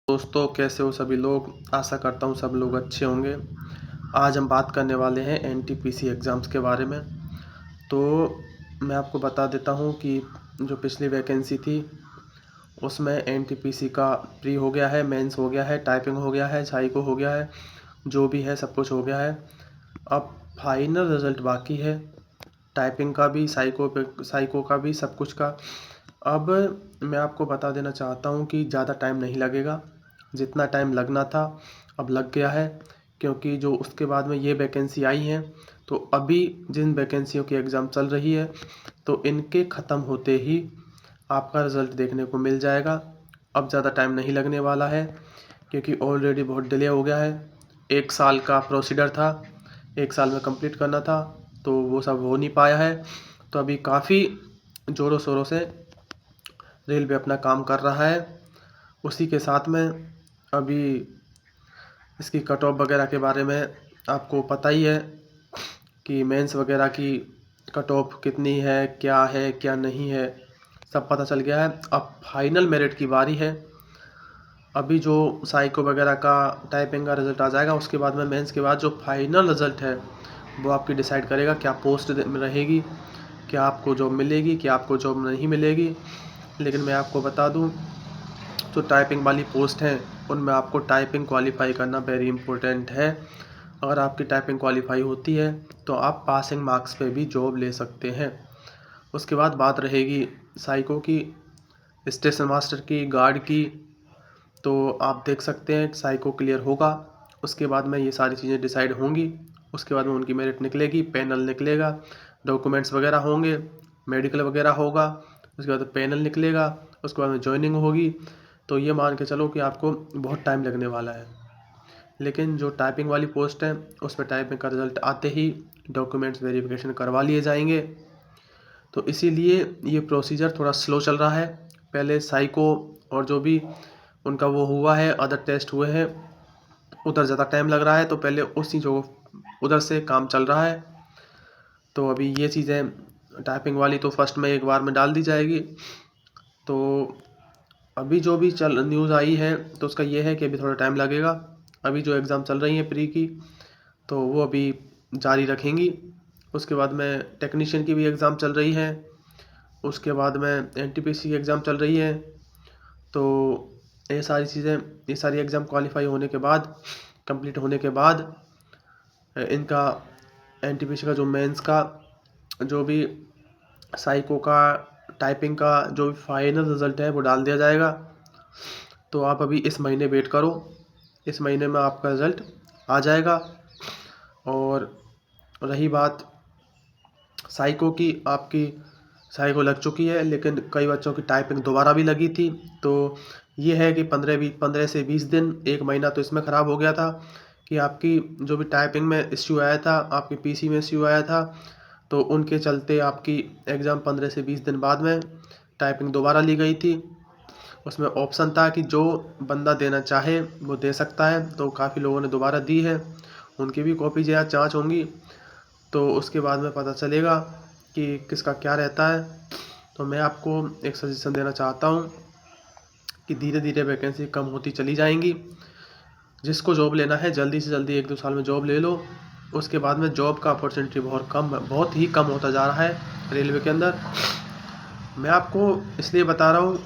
दोस्तों, कैसे हो सभी लोग। आशा करता हूँ सब लोग अच्छे होंगे। आज हम बात करने वाले हैं एनटीपीसी एग्ज़ाम्स के बारे में। तो मैं आपको बता देता हूँ कि जो पिछली वैकेंसी थी उसमें एनटीपीसी का प्री हो गया है, मेंस हो गया है, टाइपिंग हो गया है, साइको हो गया है, जो भी है सब कुछ हो गया है। अब फाइनल रिज़ल्ट बाकी है, टाइपिंग का भी, साइको का भी, सब कुछ का। अब मैं आपको बता देना चाहता हूँ कि ज़्यादा टाइम नहीं लगेगा। जितना टाइम लगना था अब लग गया है, क्योंकि जो उसके बाद में ये वैकेंसी आई हैं, तो अभी जिन वैकेंसियों की एग्ज़ाम चल रही है तो इनके ख़त्म होते ही आपका रिज़ल्ट देखने को मिल जाएगा। अब ज़्यादा टाइम नहीं लगने वाला है, क्योंकि ऑलरेडी बहुत डिले हो गया है। 1 साल का प्रोसीजर था, 1 साल में कंप्लीट करना था, तो वो सब हो नहीं पाया है। तो अभी काफ़ी ज़ोरों शोरों से रेलवे अपना काम कर रहा है। उसी के साथ में अभी इसकी कट ऑफ वगैरह के बारे में आपको पता ही है कि मेंस वगैरह की कट ऑफ कितनी है, क्या नहीं है, सब पता चल गया है। अब फाइनल मेरिट की बारी है। अभी जो साइको वगैरह का, टाइपिंग का रिज़ल्ट आ जाएगा, उसके बाद में मेंस के बाद जो फाइनल रिज़ल्ट है वो आपकी डिसाइड करेगा क्या पोस्ट रहेगी, क्या आपको जॉब मिलेगी, क्या आपको जॉब नहीं मिलेगी। लेकिन मैं आपको बता दूं, जो टाइपिंग वाली पोस्ट हैं उनमें आपको टाइपिंग क्वालिफाई करना वेरी इंपॉर्टेंट है। अगर आपकी टाइपिंग क्वालिफाई होती है तो आप पासिंग मार्क्स पे भी जॉब ले सकते हैं। उसके बाद बात रहेगी साइको की, स्टेशन मास्टर की, गार्ड की। तो आप देख सकते हैं साइको क्लियर होगा, उसके बाद में ये सारी चीज़ें डिसाइड होंगी। उसके बाद में उनकी मेरिट निकलेगी, पैनल निकलेगा, डॉक्यूमेंट्स वगैरह होंगे, मेडिकल वगैरह होगा, उसके बाद पैनल निकलेगा, उसके बाद में जॉइनिंग होगी। तो ये मान के चलो कि आपको बहुत टाइम लगने वाला है। लेकिन जो टाइपिंग वाली पोस्ट है उसमें टाइपिंग का रिज़ल्ट आते ही डॉक्यूमेंट्स वेरिफिकेशन करवा लिए जाएंगे। तो इसीलिए ये प्रोसीजर थोड़ा स्लो चल रहा है। पहले साइको और जो भी उनका वो हुआ है, अदर टेस्ट हुए हैं, उधर ज़्यादा टाइम लग रहा है, तो पहले उस चीज़ों उधर से काम चल रहा है। तो अभी ये चीज़ें टाइपिंग वाली तो फर्स्ट में एक बार में डाल दी जाएगी। तो अभी जो भी चल न्यूज़ आई है तो उसका ये है कि अभी थोड़ा टाइम लगेगा। अभी जो एग्ज़ाम चल रही हैं प्री की, तो वो अभी जारी रखेंगी। उसके बाद में टेक्नीशियन की भी एग्ज़ाम चल रही है, उसके बाद में एनटीपीसी की एग्ज़ाम चल रही है। तो ये सारी चीज़ें, ये सारी एग्ज़ाम क्वालिफाई होने के बाद, कंप्लीट होने के बाद इनका एनटीपीसी का जो मेंस का, जो भी साइको का, टाइपिंग का जो भी फाइनल रिज़ल्ट है वो डाल दिया जाएगा। तो आप अभी इस महीने वेट करो, इस महीने में आपका रिज़ल्ट आ जाएगा। और रही बात साइको की, आपकी साइको लग चुकी है, लेकिन कई बच्चों की टाइपिंग दोबारा भी लगी थी। तो ये है कि 15 से 20 दिन, 1 महीना तो इसमें ख़राब हो गया था कि आपकी जो भी टाइपिंग में इश्यू आया था, आपके पीसी में इश्यू आया था, तो उनके चलते आपकी एग्ज़ाम 15 से 20 दिन बाद में टाइपिंग दोबारा ली गई थी। उसमें ऑप्शन था कि जो बंदा देना चाहे वो दे सकता है, तो काफ़ी लोगों ने दोबारा दी है। उनकी भी कॉपीज या जाँच होंगी, तो उसके बाद में पता चलेगा कि किसका क्या रहता है। तो मैं आपको एक सजेशन देना चाहता हूँ कि धीरे धीरे वैकेंसी कम होती चली जाएंगी। जिसको जॉब लेना है जल्दी से जल्दी 1-2 साल में जॉब ले लो। उसके बाद में जॉब का अपॉर्चुनिटी बहुत ही कम होता जा रहा है रेलवे के अंदर। मैं आपको इसलिए बता रहा हूँ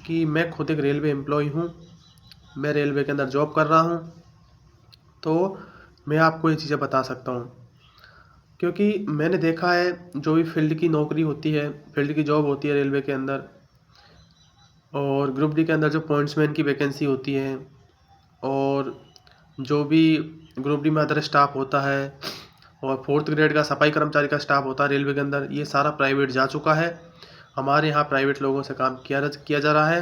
कि मैं खुद एक रेलवे एम्प्लॉय हूँ, मैं रेलवे के अंदर जॉब कर रहा हूँ, तो मैं आपको ये चीज़ें बता सकता हूँ। क्योंकि मैंने देखा है जो भी फील्ड की नौकरी होती है, फील्ड की जॉब होती है रेलवे के अंदर, और ग्रुप डी के अंदर जो पॉइंट्समैन की वैकेंसी होती है, और जो भी ग्रुप डी में अदर स्टाफ होता है, और 4th ग्रेड का सफाई कर्मचारी का स्टाफ होता है रेलवे के अंदर, ये सारा प्राइवेट जा चुका है। हमारे यहाँ प्राइवेट लोगों से काम किया जा रहा है।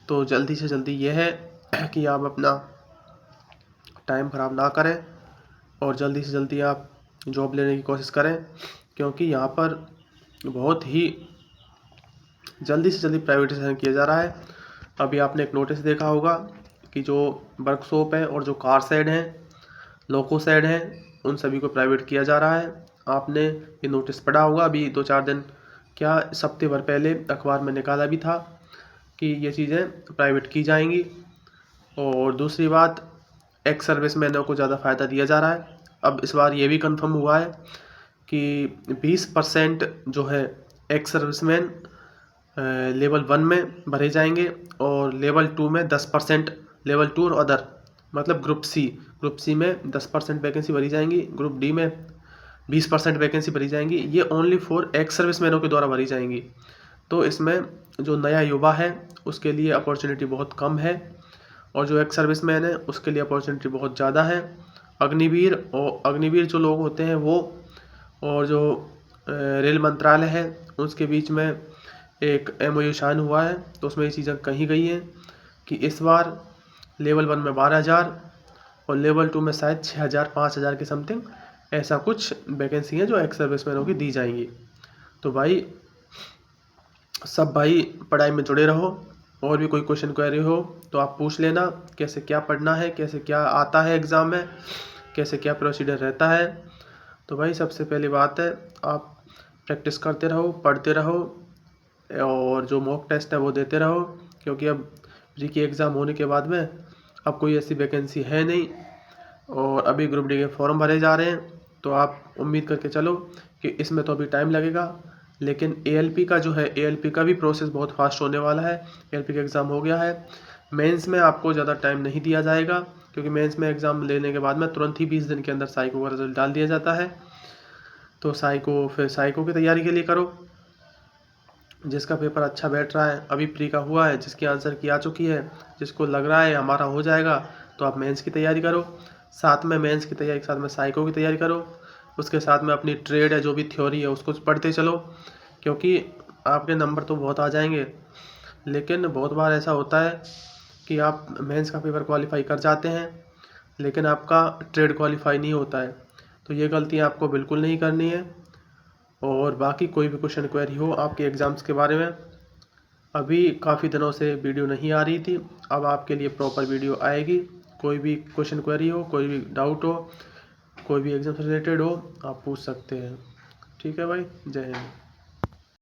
तो जल्दी से जल्दी ये है कि आप अपना टाइम ख़राब ना करें और जल्दी से जल्दी आप जॉब लेने की कोशिश करें, क्योंकि यहाँ पर बहुत ही जल्दी से जल्दी प्राइवेटाइजेशन किया जा रहा है। अभी आपने एक नोटिस देखा होगा कि जो वर्कशॉप है और जो कार शेड हैं, लोको शेड हैं, उन सभी को प्राइवेट किया जा रहा है। आपने ये नोटिस पढ़ा होगा, अभी 2-4 दिन, क्या इस हफ्ते भर पहले अखबार में निकाला भी था कि ये चीज़ें प्राइवेट की जाएंगी। और दूसरी बात, एक्स सर्विसमैनों को ज़्यादा फ़ायदा दिया जा रहा है। अब इस बार ये भी कंफर्म हुआ है कि 20% जो है एक्स सर्विसमैन लेवल 1 में भरे जाएंगे और लेवल 2 में 10%, लेवल 2 और अदर मतलब ग्रुप सी में 10% वैकेंसी भरी जाएंगी, ग्रुप डी में 20% वैकेंसी भरी जाएंगी। ये ओनली फॉर एक्स सर्विसमैनों के द्वारा भरी जाएंगी। तो इसमें जो नया युवा है उसके लिए अपॉर्चुनिटी बहुत कम है और जो एक्स सर्विसमैन है उसके लिए अपॉर्चुनिटी बहुत ज़्यादा है। अग्निवीर जो लोग होते हैं वो, और जो रेल मंत्रालय है उसके बीच में एक MOU साइन हुआ है, तो उसमें ये चीज़ें कही गई हैं कि इस बार लेवल 1 में 12,000 और लेवल 2 में शायद 6,000 5,000 के समथिंग ऐसा कुछ वैकेंसी है जो एक्स सर्विसमैनों की दी जाएंगी। तो भाई सब भाई पढ़ाई में जुड़े रहो, और भी कोई क्वेश्चन क्वेरी हो तो आप पूछ लेना, कैसे क्या पढ़ना है, कैसे क्या आता है एग्ज़ाम में, कैसे क्या प्रोसीजर रहता है। तो भाई सबसे पहली बात है, आप प्रैक्टिस करते रहो, पढ़ते रहो और जो मॉक टेस्ट है वो देते रहो, क्योंकि अब प्री की एग्ज़ाम होने के बाद में अब कोई ऐसी वैकेंसी है नहीं और अभी ग्रुप डी के फॉर्म भरे जा रहे हैं। तो आप उम्मीद करके चलो कि इसमें तो अभी टाइम लगेगा, लेकिन ALP का जो है, ALP का भी प्रोसेस बहुत फास्ट होने वाला है। ALP का एग्ज़ाम हो गया है। मेंस में आपको ज़्यादा टाइम नहीं दिया जाएगा, क्योंकि मेंस में एग्ज़ाम लेने के बाद में तुरंत ही 20 दिन के अंदर साइको का रिजल्ट डाल दिया जाता है। तो साइको की तैयारी के लिए करो। जिसका पेपर अच्छा बैठ रहा है, अभी प्री का हुआ है, जिसकी आंसर की आ चुकी है, जिसको लग रहा है हमारा हो जाएगा, तो आप मेंस की तैयारी करो। साथ में मेंस की तैयारी के साथ में साइको की तैयारी करो। उसके साथ में अपनी ट्रेड है, जो भी थ्योरी है उसको पढ़ते चलो, क्योंकि आपके नंबर तो बहुत आ जाएंगे, लेकिन बहुत बार ऐसा होता है कि आप मेंस का पेपर क्वालिफाई कर जाते हैं लेकिन आपका ट्रेड क्वालिफाई नहीं होता है। तो ये गलतियाँ आपको बिल्कुल नहीं करनी है। और बाकी कोई भी क्वेश्चन क्वेरी हो आपके एग्ज़ाम्स के बारे में, अभी काफ़ी दिनों से वीडियो नहीं आ रही थी, अब आपके लिए प्रॉपर वीडियो आएगी। कोई भी क्वेश्चन क्वेरी हो, कोई भी डाउट हो, कोई भी एग्ज़ाम से रिलेटेड हो, आप पूछ सकते हैं। ठीक है भाई, जय हिंद।